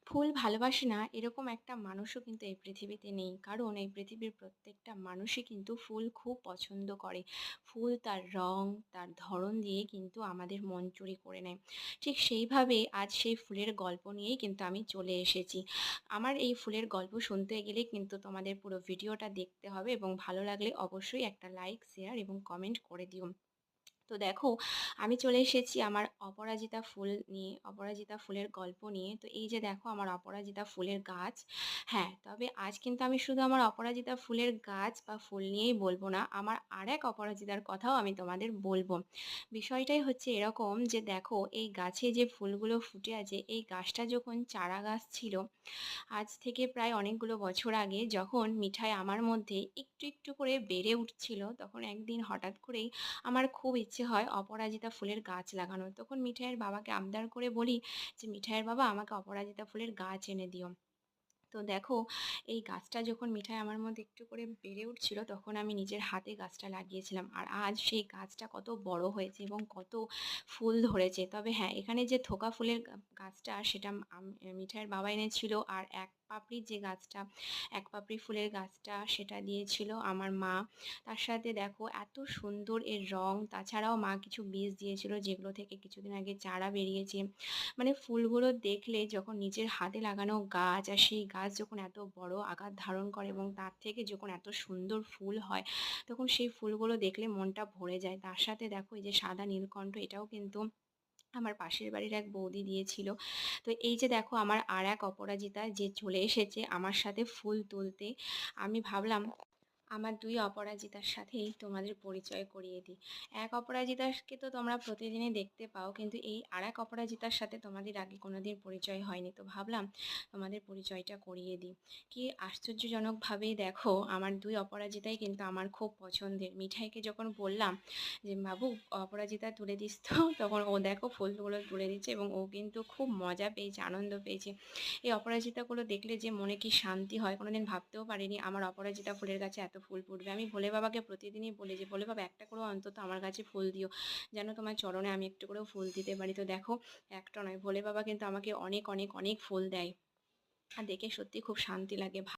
ফুল ভালোবাসে না এরকম একটা মানুষও কিন্তু এই পৃথিবীতে নেই। কারণ এই পৃথিবীর প্রত্যেকটা মানুষই কিন্তু ফুল খুব পছন্দ করে। ফুল তার রং, তার ধরন দিয়ে কিন্তু আমাদের মন চুরি করে নেয়। ঠিক সেইভাবে আজ সেই ফুলের গল্প নিয়েই কিন্তু আমি চলে এসেছি। আমার এই ফুলের গল্প শুনতে গেলে কিন্তু তোমাদের পুরো ভিডিওটা দেখতে হবে এবং ভালো লাগলে অবশ্যই একটা লাইক, শেয়ার এবং কমেন্ট করে দিও। তো দেখো, আমি চলে এসেছি আমার অপরাজিতা ফুল নিয়ে, অপরাজিতা ফুলের গল্প নিয়ে। তো এই যে দেখো আমার অপরাজিতা ফুলের গাছ। হ্যাঁ, তবে আজ কিন্তু আমি শুধু আমার অপরাজিতা ফুলের গাছ বা ফুল নিয়েই বলবো না, আমার আরেক অপরাজিতার কথাও আমি তোমাদের বলবো। বিষয়টাই হচ্ছে এরকম যে দেখো এই গাছে যে ফুলগুলো ফুটে আছে, এই গাছটা যখন চারা গাছ ছিল, আজ থেকে প্রায় অনেকগুলো বছর আগে যখন মিঠাই আমার মধ্যে একটু একটু করে বেড়ে উঠছিল, তখন একদিন হঠাৎ করেই আমার খুব ইচ্ছে হয় অপরাজিতা ফুলের গাছ লাগানোর। তখন মিঠাইয়ের বাবাকে আবদার করে বলি যে, "মিঠাইয়ের বাবা আমাকে অপরাজিতা ফুলের গাছ এনে দিও।" তো দেখো এই গাছটা যখন মিঠাই আমার মধ্যে একটু করে বেড়ে উঠছিল, তখন আমি নিজের হাতে গাছটা লাগিয়েছিলাম। আর আজ সেই গাছটা কত বড় হয়েছে এবং কত ফুল ধরেছে। তবে হ্যাঁ, এখানে যে থোকা ফুলের গাছটা সেটা মিঠাইয়ের বাবা এনেছিল। আর এক পাপড়ির যে গাছটা, এক পাপড়ি ফুলের গাছটা সেটা দিয়েছিল আমার মা। তার সাথে দেখো এত সুন্দর এর রং। তাছাড়াও মা কিছু বীজ দিয়েছিল যেগুলো থেকে কিছুদিন আগে চারা বেরিয়েছে। মানে ফুলগুলো দেখলে যখন নিজের হাতে লাগানো গাছ আর সেই গাছ যখন এত বড় আকার ধারণ করে এবং তার থেকে যখন এত সুন্দর ফুল হয়, তখন সেই ফুলগুলো দেখলে মনটা ভরে যায়। তার সাথে দেখো এই যে সাদা নীলকণ্ঠ, এটাও কিন্তু আমার পাশের বাড়ির এক বৌদি দিয়েছিল। তো এই যে দেখো আমার আর এক অপরাজিতা যে চলে এসেছে আমার সাথে ফুল তুলতে। আমি ভাবলাম আমার ২ অপরাজিতার সাথেই তোমাদের পরিচয় করিয়ে দিই। এক অপরাজিতাকে তো তোমরা প্রতিদিনই দেখতে পাও, কিন্তু এই আরেক অপরাজিতার সাথে তোমাদের আগে কোনোদিন পরিচয় হয়নি। তো ভাবলাম তোমাদের পরিচয়টা করিয়ে দিই। কি আশ্চর্যজনকভাবেই দেখো আমার ২ অপরাজিতাই কিন্তু আমার খুব পছন্দের। মিঠাইকে যখন বললাম যে, "বাবু অপরাজিতা তুলে দিস তো।" তখন ও দেখো ফুলগুলো তুলে দিচ্ছে এবং ও কিন্তু খুব মজা পেয়েছে, আনন্দ পেয়েছে। এই অপরাজিতাগুলো দেখলে যে মনে কি শান্তি হয়, কোনোদিন ভাবতেও পারিনি আমার অপরাজিতা ফুলের গাছে এত ফুল ফুটবে। আমি ভোলে বাবাকে প্রতিদিনই বলি যে, "ভোলে বাবা একটা করেও অন্তত আমার গাছে ফুল দিও, যেন তোমার চরণে আমি একটু করেও ফুল দিতে পারি।" তো দেখো একটা নয়, ভোলে বাবা কিন্তু আমাকে অনেক, অনেক, অনেক ফুল দেয়। আর দেখে সত্যি খুব শান্তি লাগে।